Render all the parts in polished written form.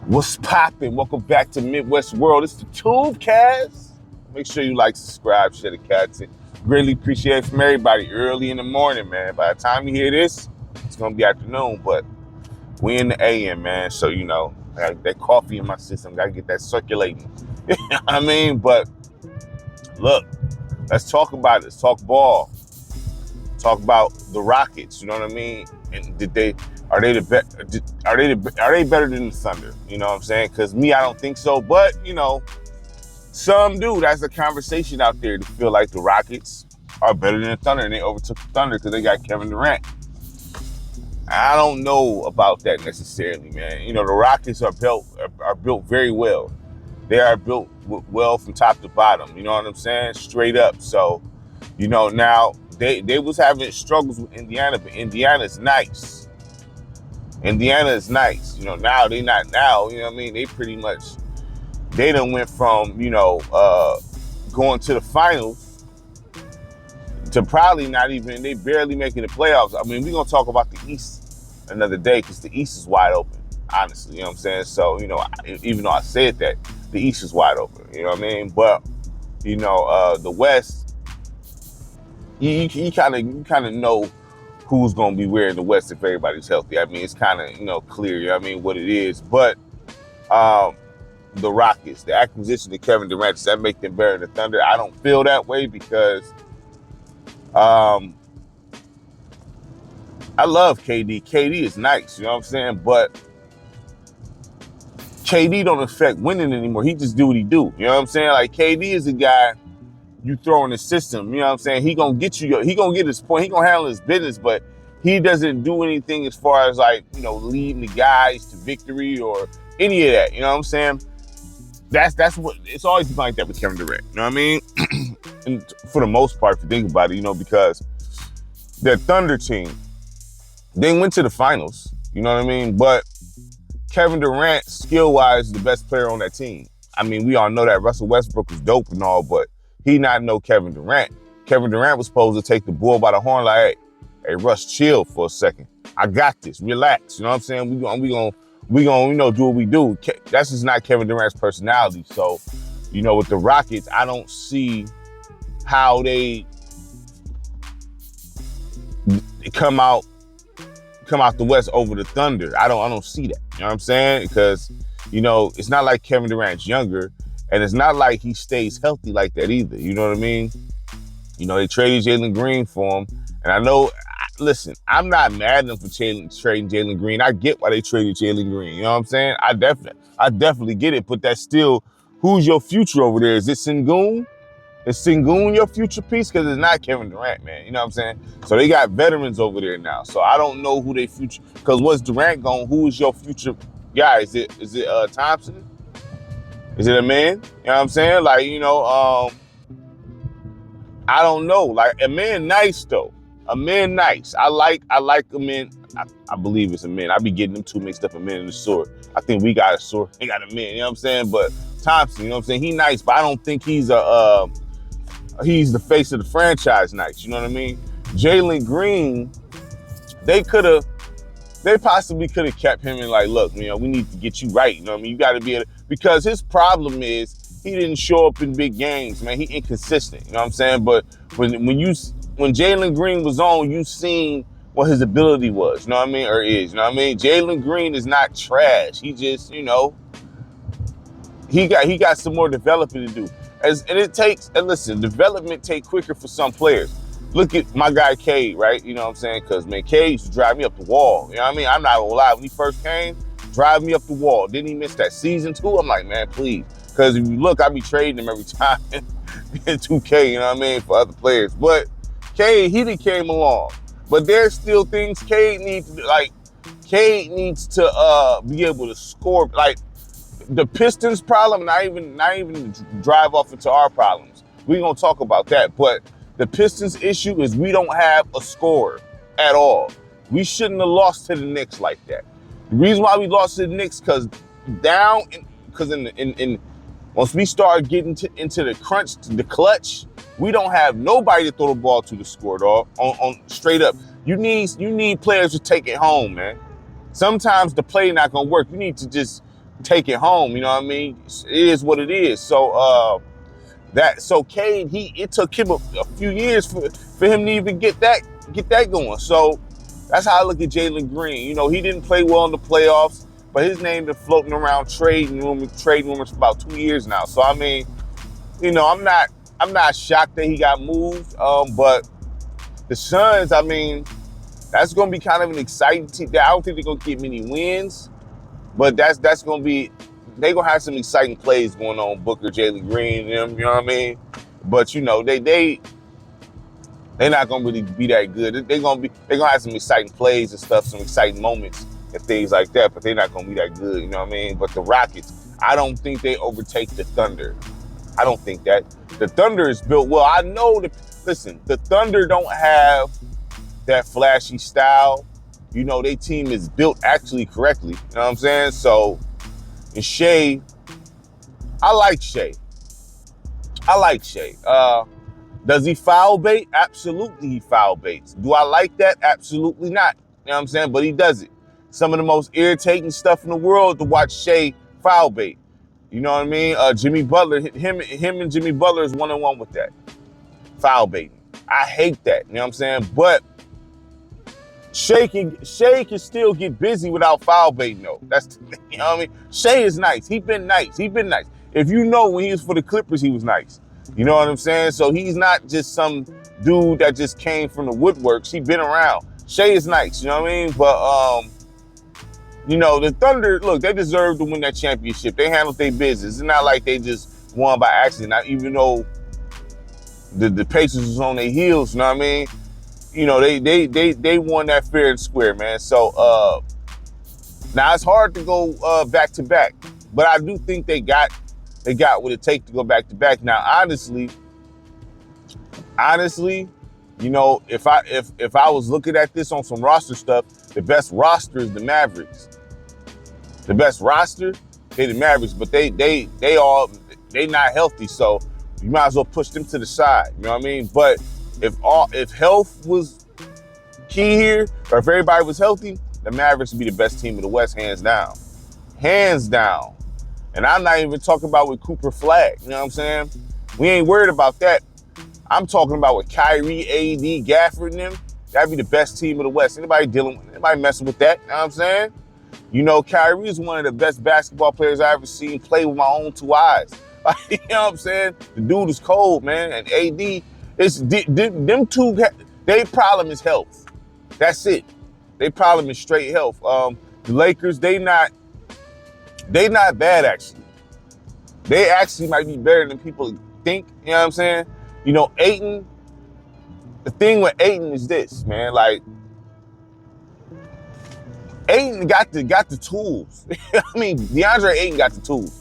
What's poppin'? Welcome back to Midwest World. It's the Tubecast. Make sure you like, subscribe, share the content. Greatly appreciate it from everybody early in the morning, man. By the time you hear this, it's gonna be afternoon, but we in the AM, man. So, I got that coffee in my system. Gotta get that circulating. You know what I mean? But look, let's talk about it. Let's talk ball. Talk about the Rockets. You know what I mean? And are they better than the Thunder? You know what I'm saying? Because me, I don't think so. But some do. That's a conversation out there to feel like the Rockets are better than the Thunder, and they overtook the Thunder because they got Kevin Durant. I don't know about that necessarily, man. The Rockets are built very well. They are built well from top to bottom. You know what I'm saying? Straight up. So, now they was having struggles with Indiana, but Indiana's nice. Indiana is nice. Now they not now. You know what I mean? They pretty much they done went from going to the finals to probably not even. They barely making the playoffs. I mean, we're gonna talk about the East another day because the East is wide open. Honestly, you know what I'm saying? So even though I said that, the East is wide open. You know what I mean? But the West. You kind of know who's going to be where in the West if everybody's healthy. I mean, it's kind of clear, you know what I mean, what it is. But the Rockets, the acquisition of Kevin Durant, does that make them better than the Thunder? I don't feel that way because I love KD. KD is nice, you know what I'm saying? But KD don't affect winning anymore. He just do what he do. You know what I'm saying? Like, KD is a guy you throw in the system, you know what I'm saying? He gonna get his point. He gonna handle his business, but he doesn't do anything as far as leading the guys to victory or any of that. You know what I'm saying? That's what it's always been like that with Kevin Durant. You know what I mean? And for the most part, if you think about it, because their Thunder team, they went to the finals. You know what I mean? But Kevin Durant, skill-wise, is the best player on that team. I mean, we all know that Russell Westbrook was dope and all, but he not know Kevin Durant. Kevin Durant was supposed to take the bull by the horn like, hey, Russ, chill for a second. I got this. Relax. You know what I'm saying? We gonna do what we do. That's just not Kevin Durant's personality. So, with the Rockets, I don't see how they come out the West over the Thunder. I don't see that. You know what I'm saying? Because, it's not like Kevin Durant's younger. And it's not like he stays healthy like that either. You know what I mean? They traded Jalen Green for him. And I know, listen, I'm not mad at them for trading Jalen Green. I get why they traded Jalen Green. You know what I'm saying? I definitely get it. But that's still, who's your future over there? Is it Sengun? Is Sengun your future piece? Because it's not Kevin Durant, man. You know what I'm saying? So they got veterans over there now. So I don't know who they future. Because what's Durant going? Who is your future guy? Is it Thompson? Is it a man? You know what I'm saying? I don't know. Like, a man nice, though. A man nice. I like a man. I believe it's a man. I be getting them two mixed up, a man and a sword. I think we got a sword. They got a man, you know what I'm saying? But Thompson, you know what I'm saying? He nice, but I don't think he's the face of the franchise nice. You know what I mean? Jalen Green, they possibly could have kept him and look, we need to get you right. You know what I mean? You got to be able to, because his problem is he didn't show up in big games, man. He inconsistent. You know what I'm saying? But when Jalen Green was on, you seen what his ability was. You know what I mean? Or is. You know what I mean? Jalen Green is not trash. He just, he got some more developing to do. And listen, development take quicker for some players. Look at my guy Cade, right? You know what I'm saying? Because, man, Cade used to drive me up the wall. You know what I mean? I'm not gonna lie. When he first came, drive me up the wall. Didn't he miss that season 2? I'm like, man, please. Because if you look, I be trading him every time in 2K, you know what I mean, for other players. But Cade, he done came along. But there's still things Cade needs to, be able to score. Like, the Pistons problem, not even drive off into our problems. We're going to talk about that. But the Pistons issue is we don't have a scorer at all. We shouldn't have lost to the Knicks like that. The reason why we lost to the Knicks because once we start getting into the clutch, we don't have nobody to throw the ball to score, dog. On straight up, you need players to take it home, man. Sometimes the play not gonna work. You need to just take it home. You know what I mean? It is what it is. So Cade, it took him a few years for him to even get that going. So that's how I look at Jalen Green. You know, he didn't play well in the playoffs, but his name been floating around trading rumors for about 2 years now. So I mean, you know, I'm not shocked that he got moved. But the Suns, I mean, that's going to be kind of an exciting team. I don't think they're going to get many wins, but that's going to be, they're going to have some exciting plays going on, Booker, Jalen Green, them, you know what I mean? But, you know, they're not going to really be that good. They're going to have some exciting plays and stuff, some exciting moments and things like that, but they're not going to be that good, you know what I mean? But the Rockets, I don't think they overtake the Thunder. I don't think that. The Thunder is built well. I know the Thunder don't have that flashy style. You know, their team is built actually correctly. You know what I'm saying? So, and Shea, I like Shea. Does he foul bait? Absolutely he foul baits. Do I like that? Absolutely not. You know what I'm saying? But he does it. Some of the most irritating stuff in the world to watch Shea foul bait. You know what I mean? Jimmy Butler, him and Jimmy Butler is 1-on-1 with that. Foul baiting. I hate that. You know what I'm saying? But Shea can still get busy without foul baiting though. That's, you know what I mean? Shea is nice. He been nice. If you know, when he was for the Clippers, he was nice. You know what I'm saying? So he's not just some dude that just came from the woodworks. He been around. Shea is nice. You know what I mean? But you know, the Thunder, look, they deserve to win that championship. They handled their business. It's not like they just won by accident. Not even though the Pacers was on their heels, you know what I mean? You know, they won that fair and square, man. So now it's hard to go back to back, but I do think they got what it takes to go back to back. Now, honestly, you know, if I was looking at this on some roster stuff, the best roster is the Mavericks. The best roster, they the Mavericks, but they not healthy, so you might as well push them to the side. You know what I mean? But if health was key here, or if everybody was healthy, the Mavericks would be the best team in the West, hands down. Hands down. And I'm not even talking about with Cooper Flag. You know what I'm saying? We ain't worried about that. I'm talking about with Kyrie, AD, Gafford, and them. That'd be the best team of the West. Anybody messing with that? You know what I'm saying? You know, Kyrie is one of the best basketball players I ever seen play with my own two eyes. You know what I'm saying? The dude is cold, man. And AD, them two, their problem is health. That's it. Their problem is straight health. The Lakers, they not bad, actually. They actually might be better than people think. You know what I'm saying? You know, Ayton, the thing with Ayton is this, man. Like, Ayton got the tools. I mean, DeAndre Ayton got the tools.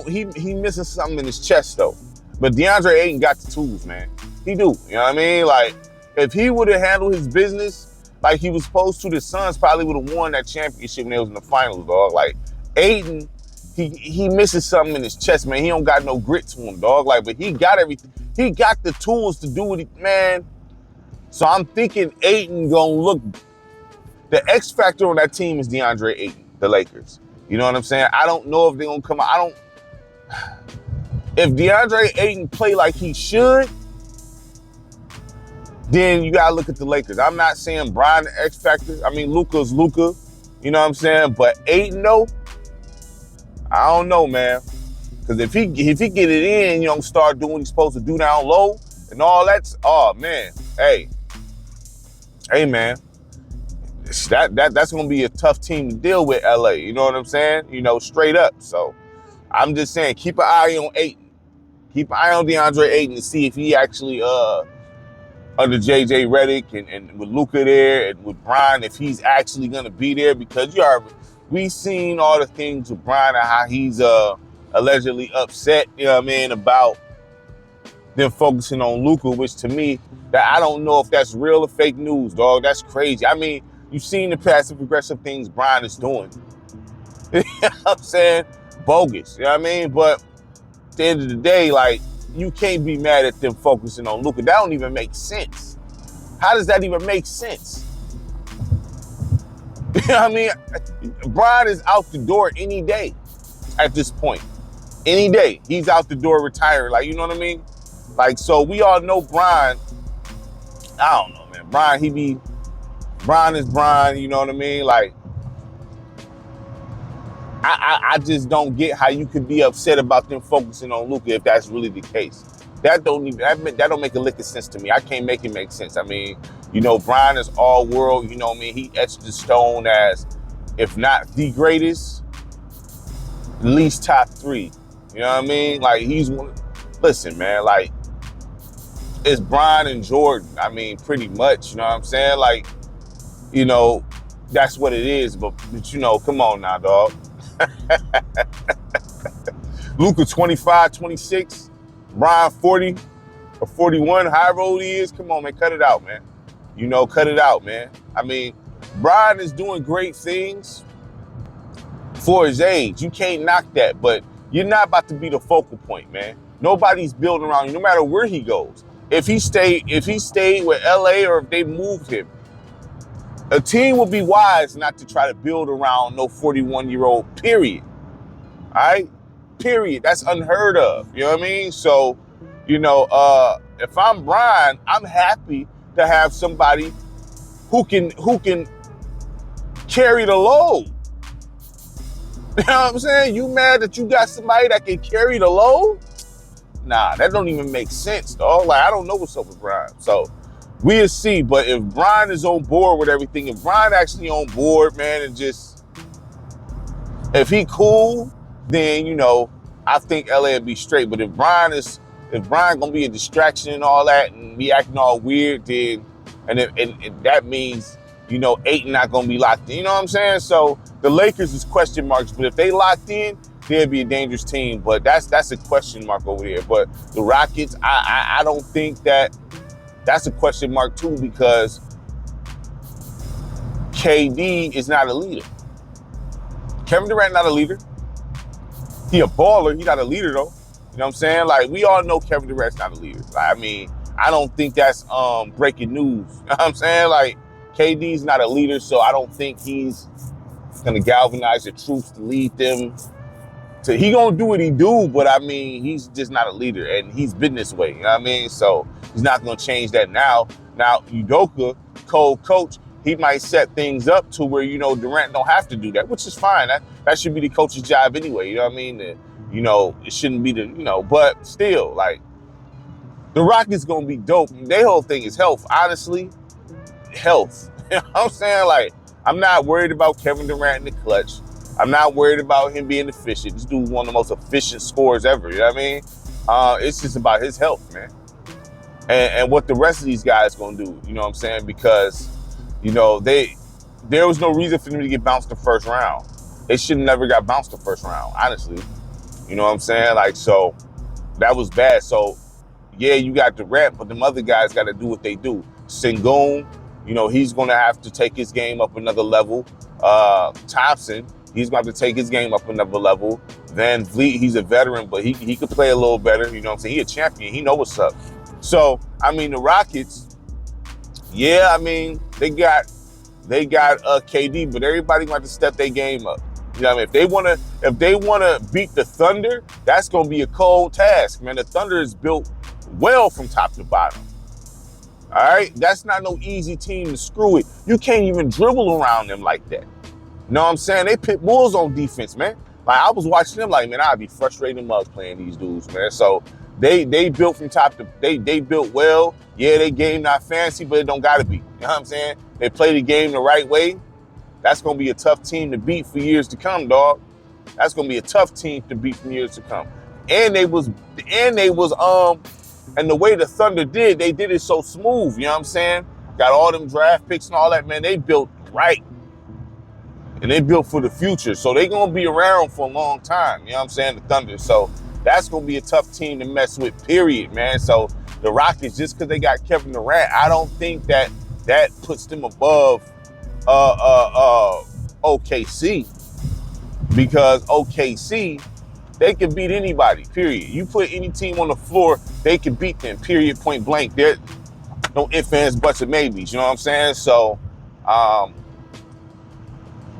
He missing something in his chest, though. But DeAndre Ayton got the tools, man. He do. You know what I mean? Like, if he would have handled his business like he was supposed to, the Suns probably would have won that championship when they was in the finals, dog. Like, Ayton, he misses something in his chest, man. He don't got no grit to him, dog. Like, but he got everything. He got the tools to do it, man. So I'm thinking Ayton gonna look. The X factor on that team is DeAndre Ayton, the Lakers. You know what I'm saying? I don't know if they're gonna come out. If DeAndre Ayton play like he should, then you gotta look at the Lakers. I'm not saying Brian the X factor. I mean, Luka's Luka. You know what I'm saying? But Ayton, though, I don't know, man. Because if he get it in, you know, start doing what he's supposed to do down low and all that. Oh man, hey, man, that's gonna be a tough team to deal with, LA. You know what I'm saying? You know, straight up. So I'm just saying, keep an eye on Ayton. Keep an eye on DeAndre Ayton to see if he actually under JJ Redick and with Luka there and with Brian, if he's actually gonna be there, because we've seen all the things with Brian and how he's allegedly upset, you know what I mean, about them focusing on Luka, which to me, that I don't know if that's real or fake news, dog. That's crazy. I mean, you've seen the passive aggressive things Brian is doing. You know what I'm saying? Bogus, you know what I mean? But at the end of the day, like, you can't be mad at them focusing on Luka. That don't even make sense. How does that even make sense? You know what I mean? Bron is out the door any day at this point. Any day. He's out the door retiring. Like, you know what I mean? Like, so we all know Bron. I don't know, man. Bron is Bron, you know what I mean? Like, I just don't get how you could be upset about them focusing on Luka if that's really the case. That don't make a lick of sense to me. I can't make it make sense. I mean, you know, Bron is all world, you know what I mean? He etched the stone as, if not the greatest, at least top 3. You know what I mean? Like, he's one. Listen, man, like, it's Bron and Jordan. I mean, pretty much, you know what I'm saying? Like, you know, that's what it is. But you know, come on now, dog. Luka 25, 26, Bron 40 or 41, however old he is. Come on, man, cut it out, man. You know, cut it out, man. I mean, Bron is doing great things for his age. You can't knock that, but you're not about to be the focal point, man. Nobody's building around you, no matter where he goes. If he stayed with LA or if they moved him, a team would be wise not to try to build around no 41-year-old, period. All right? Period. That's unheard of. You know what I mean? So, you know, if I'm Bron, I'm happy to have somebody who can carry the load. You know what I'm saying? You mad that you got somebody that can carry the load? Nah, that don't even make sense, dog. Like, I don't know what's up with Bron. So we'll see. But if Bron is on board with everything, if Bron actually on board, man, and just, if he cool, then, you know, I think LA will be straight. But if Bron gonna be a distraction and all that and be acting all weird, then, and that means, you know, Ayton not gonna be locked in. You know what I'm saying? So the Lakers is question marks, but if they locked in, they'd be a dangerous team. But that's a question mark over there. But the Rockets, I don't think that's a question mark too, because KD is not a leader. Kevin Durant not a leader. He a baller. He not a leader though. You know what I'm saying? Like, we all know Kevin Durant's not a leader. Like, I mean, I don't think that's breaking news. You know what I'm saying? Like, KD's not a leader, so I don't think he's gonna galvanize the troops to lead them. He gonna do what he do, but I mean, he's just not a leader, and he's been this way. You know what I mean? So he's not gonna change that now. Now, Udoka, cold coach, he might set things up to where, you know, Durant don't have to do that, which is fine. That should be the coach's job anyway. You know what I mean? You know, it shouldn't be but still, like, the Rockets gonna be dope. Their whole thing is health, honestly. Health. You know what I'm saying? Like, I'm not worried about Kevin Durant in the clutch. I'm not worried about him being efficient. This dude's one of the most efficient scorers ever. You know what I mean? It's just about his health, man. And what the rest of these guys gonna do. You know what I'm saying? Because, you know, there was no reason for them to get bounced the first round. They should have never got bounced the first round, honestly. You know what I'm saying? Like, so that was bad. So, yeah, you got Durant, but them other guys got to do what they do. Sengun, you know, he's going to have to take his game up another level. Thompson, he's going to have to take his game up another level. Van Vliet, he's a veteran, but he could play a little better. You know what I'm saying? He a champion. He know what's up. So, I mean, the Rockets, yeah, I mean, they got KD, but everybody going to have to step their game up. You know what I mean? If they wanna beat the Thunder, that's gonna be a cold task, man. The Thunder is built well from top to bottom. All right, that's not no easy team to screw with. You can't even dribble around them like that. You know what I'm saying? They pit bulls on defense, man. Like, I was watching them, like, man, I'd be frustrated mugs playing these dudes, man. So they built from top to they built well. Yeah, they game not fancy, but it don't gotta be. You know what I'm saying? They play the game the right way. That's going to be a tough team to beat for years to come, dog. That's going to be a tough team to beat for years to come. And the way the Thunder they did it so smooth, you know what I'm saying? Got all them draft picks and all that, man. They built right. And they built for the future. So they going to be around for a long time, you know what I'm saying? The Thunder. So that's going to be a tough team to mess with, period, man. So the Rockets, just because they got Kevin Durant, I don't think that puts them above OKC, because OKC, they can beat anybody, period. You put any team on the floor, they can beat them, period, point blank. There no ifs, ands, buts, or maybes, you know what I'm saying? So,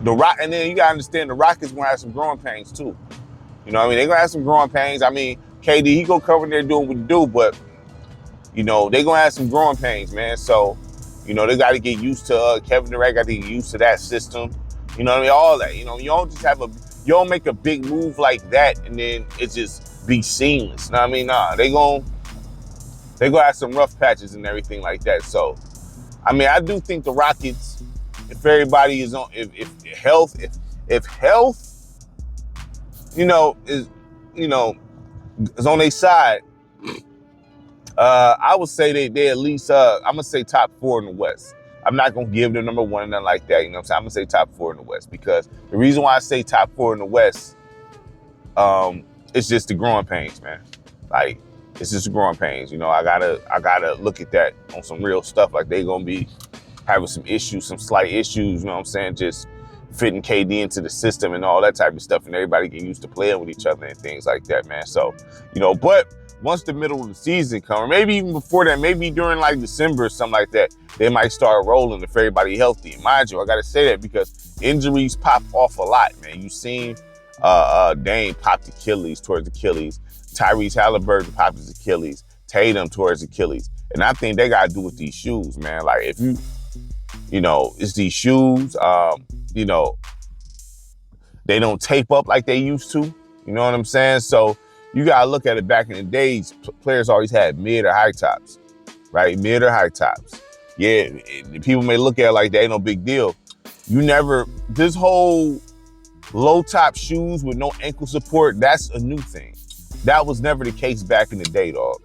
The Rock, and then you gotta understand the Rockets gonna have some growing pains too. You know what I mean? They're gonna have some growing pains. I mean, KD, he go cover there doing what he do, but you know, they're gonna have some growing pains, man. So, you know, they gotta get used to Kevin Durant gotta get used to that system. You know what I mean? All that. You know, you don't just you don't make a big move like that and then it just be seamless. You know what I mean? Nah, they gonna have some rough patches and everything like that. So, I mean, I do think the Rockets, if everybody is on, if health, you know, is on their side, I would say they at least, I'm gonna say top 4 in the West. I'm not gonna give them number 1 and nothing like that. You know what I'm saying? I'm gonna say top 4 in the West because the reason why I say top 4 in the West, it's just the growing pains, man. Like, it's just the growing pains. You know, I gotta look at that on some real stuff. Like, they gonna be having some issues, some slight issues, you know what I'm saying? Just fitting KD into the system and all that type of stuff, and everybody get used to playing with each other and things like that, man. So, you know, but once the middle of the season comes, or maybe even before that, maybe during like December or something like that, they might start rolling if everybody healthy. And mind you, I gotta say that because injuries pop off a lot, man. You seen Dame popped Achilles towards Achilles, Tyrese Halliburton popped his Achilles, Tatum towards Achilles. And I think they gotta do with these shoes, man. Like, if you know, it's these shoes, you know, they don't tape up like they used to. You know what I'm saying? So you gotta look at it. Back in the days, players always had mid or high tops, right? Mid or high tops. Yeah, people may look at it like that ain't no big deal. This whole low top shoes with no ankle support, that's a new thing. That was never the case back in the day, dog.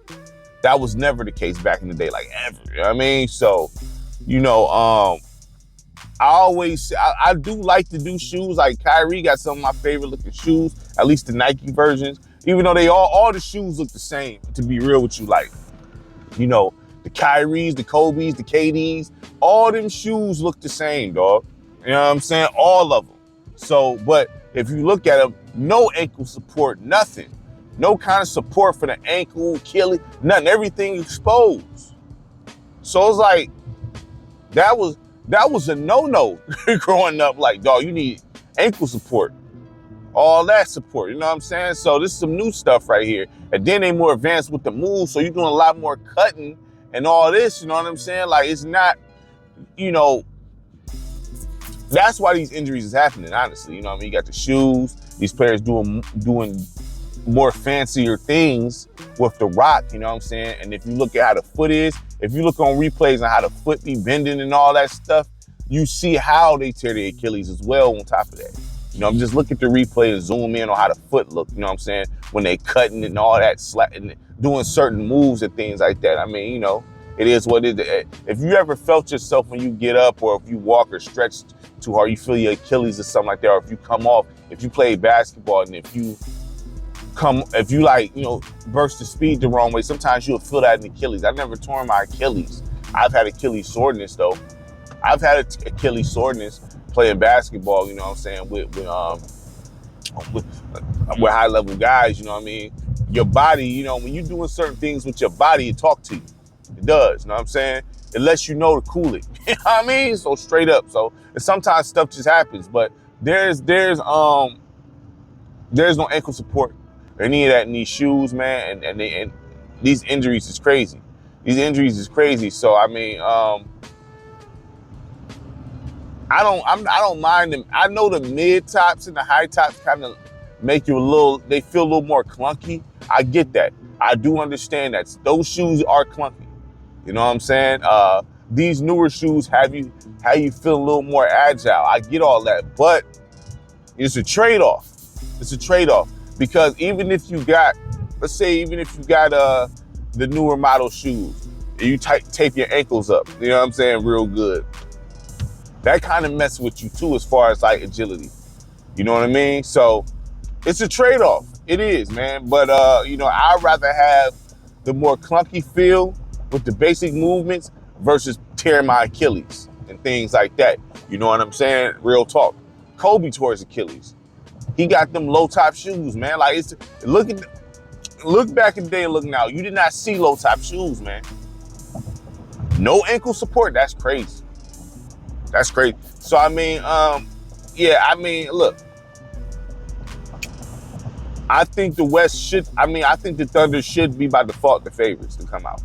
That was never the case back in the day, like ever. You know what I mean? So, you know, I do like to do shoes. Like Kyrie got some of my favorite looking shoes, at least the Nike versions. Even though they all the shoes look the same, to be real with you. Like, you know, the Kyries, the Kobe's, the KD's, all them shoes look the same, dog. You know what I'm saying? All of them. So, but if you look at them, no ankle support, nothing. No kind of support for the ankle, Achilles, nothing. Everything exposed. So it's like, that was a no-no growing up. Like, dog, you need ankle support. All that support, you know what I'm saying? So this is some new stuff right here. And then they more advanced with the moves, so you're doing a lot more cutting and all this, you know what I'm saying? Like, it's not, you know, that's why these injuries is happening, honestly. You know what I mean? You got the shoes, these players doing more fancier things with the rock, you know what I'm saying? And if you look at how the foot is, if you look on replays on how the foot be bending and all that stuff, you see how they tear the Achilles as well on top of that. You know, I'm just look at the replay and zoom in on how the foot look, you know what I'm saying? When they cutting and all that, and doing certain moves and things like that. I mean, you know, it is what it is. If you ever felt yourself when you get up or if you walk or stretch too hard, you feel your Achilles or something like that, or if you come off, if you play basketball and if you like, you know, burst the speed the wrong way, sometimes you'll feel that in Achilles. I've never torn my Achilles. I've had Achilles soreness though. I've had Achilles soreness playing basketball, you know what I'm saying, with high level guys, you know what I mean? Your body, you know, when you're doing certain things with your body, it talks to you. It does, you know what I'm saying? It lets you know to cool it. You know what I mean? So straight up. So and sometimes stuff just happens, but there's no ankle support or any of that in these shoes, man. And these injuries is crazy. These injuries is crazy. So I mean, I don't mind them. I know the mid tops and the high tops kind of make you they feel a little more clunky. I get that. I do understand that. Those shoes are clunky. You know what I'm saying? These newer shoes have you feel a little more agile. I get all that, but it's a trade-off. It's a trade-off because even if you got the newer model shoes, you tape your ankles up, you know what I'm saying, real good. That kind of messes with you too as far as like agility. You know what I mean? So it's a trade-off. It is, man. But you know, I'd rather have the more clunky feel with the basic movements versus tearing my Achilles and things like that. You know what I'm saying? Real talk. Kobe tore his Achilles. He got them low top shoes, man. Like look back in the day and look now. You did not see low top shoes, man. No ankle support. That's crazy. That's crazy. So I mean, Yeah, I mean, look, I think the West should, I think the Thunder should be by default the favorites to come out.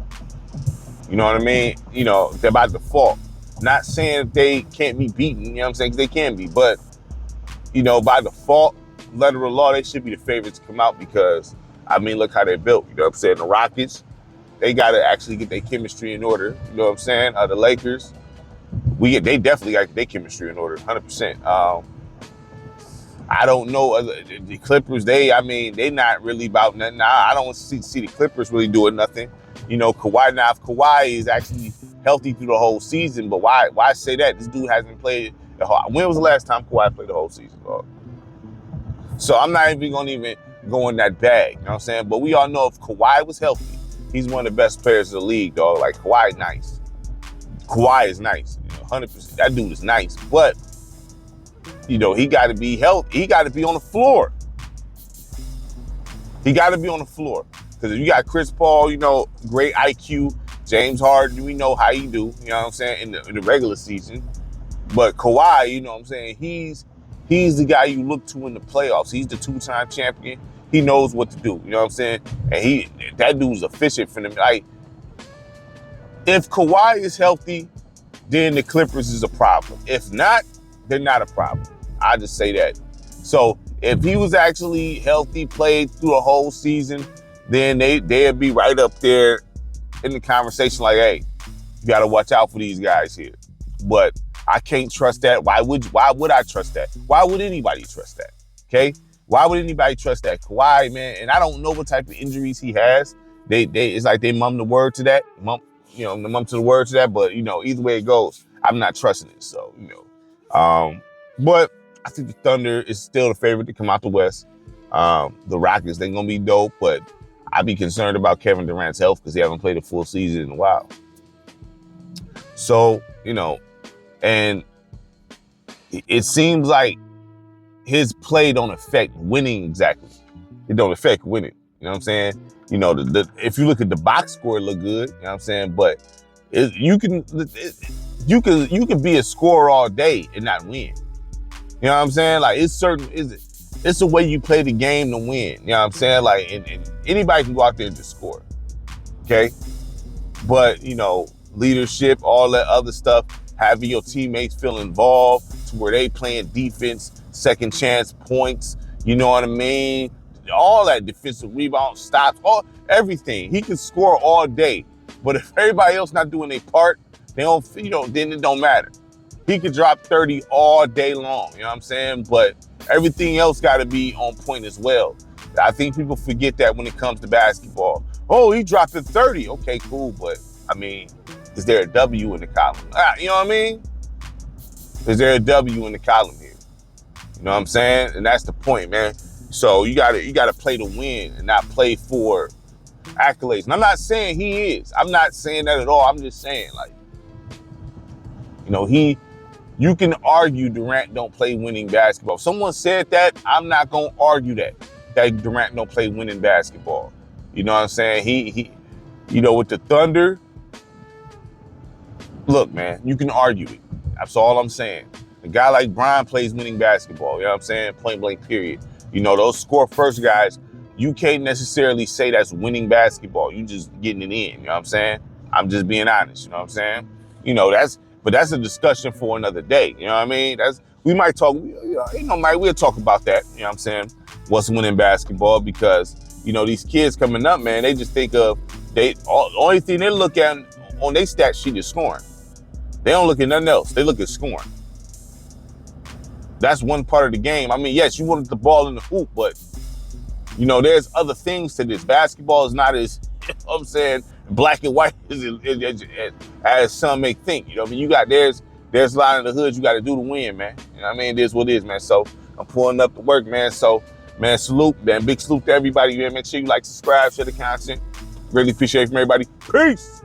You know what I mean? You know, they're by default. Not saying that they can't be beaten, you know what I'm saying? They can be, but, you know, by default, letter of law, they should be the favorites to come out because, I mean, look how they're built. You know what I'm saying? The Rockets, they got to actually get their chemistry in order. You know what I'm saying? The Lakers, they definitely got their chemistry in order, 100%. I don't know the Clippers. They not really about nothing. I don't see the Clippers really doing nothing. You know, Kawhi. Now, if Kawhi is actually healthy through the whole season, but why say that? This dude hasn't played the whole. When was the last time Kawhi played the whole season, dog? So I'm not even gonna go in that bag. You know what I'm saying? But we all know if Kawhi was healthy, he's one of the best players in the league, dog. Like Kawhi, nice. Kawhi is nice. You know, 100%. That dude is nice, but. You know, he got to be healthy. He got to be on the floor. He got to be on the floor. Because if you got Chris Paul, you know, great IQ. James Harden, we know how he do. You know what I'm saying? In the regular season. But Kawhi, you know what I'm saying? He's the guy you look to in the playoffs. He's the 2-time champion. He knows what to do. You know what I'm saying? And that dude's efficient for them. Like, if Kawhi is healthy, then the Clippers is a problem. If not, they're not a problem. I just say that. So if he was actually healthy, played through a whole season, then they'd be right up there in the conversation like, hey, you got to watch out for these guys here. But I can't trust that. Why would I trust that? Why would anybody trust that? Okay? Why would anybody trust that? Kawhi, man, and I don't know what type of injuries he has. It's like they mum the word to that. Mum to the word to that. But, you know, either way it goes, I'm not trusting it. So, you know. But I think the Thunder is still the favorite to come out the West. The Rockets, they're going to be dope, but I'd be concerned about Kevin Durant's health because he hasn't played a full season in a while. So, you know, and it seems like his play don't affect winning exactly. It don't affect winning. You know what I'm saying? You know, if you look at the box score, it look good. You know what I'm saying? But you can be a scorer all day and not win. You know what I'm saying? Like, it's the way you play the game to win. You know what I'm saying? Like, and anybody can go out there and just score. Okay? But, you know, leadership, all that other stuff, having your teammates feel involved to where they playing defense, second chance points, you know what I mean? All that defensive rebound, stops, everything. He can score all day. But if everybody else not doing their part, then it don't matter. He could drop 30 all day long, you know what I'm saying? But everything else got to be on point as well. I think people forget that when it comes to basketball. Oh, he dropped a 30. Okay, cool. But, I mean, is there a W in the column? You know what I mean? Is there a W in the column here? You know what I'm saying? And that's the point, man. So you gotta play to win and not play for accolades. And I'm not saying he is. I'm not saying that at all. I'm just saying, like, you know, you can argue Durant don't play winning basketball. If someone said that, I'm not going to argue that Durant don't play winning basketball. You know what I'm saying? He you know, with the Thunder, look, man, you can argue it. That's all I'm saying. A guy like Brian plays winning basketball. You know what I'm saying? Point blank, period. You know, those score first guys, you can't necessarily say that's winning basketball. You just getting it in. You know what I'm saying? I'm just being honest. You know what I'm saying? You know, but that's a discussion for another day. You know what I mean? We might talk, we'll talk about that. You know what I'm saying? What's winning basketball? Because, you know, these kids coming up, man, they just think of, the only thing they look at on their stat sheet is scoring. They don't look at nothing else. They look at scoring. That's one part of the game. I mean, yes, you wanted the ball in the hoop, but, you know, there's other things to this. Basketball is not as, you know what I'm saying, black and white as some may think. You know what I mean? There's a lot in the hood you got to do to win, man. You know what I mean? It is what it is, man. So I'm pulling up to work, man. So, man, salute, man. Big salute to everybody, man. Make sure you like, subscribe, share the content. Really appreciate it from everybody. Peace.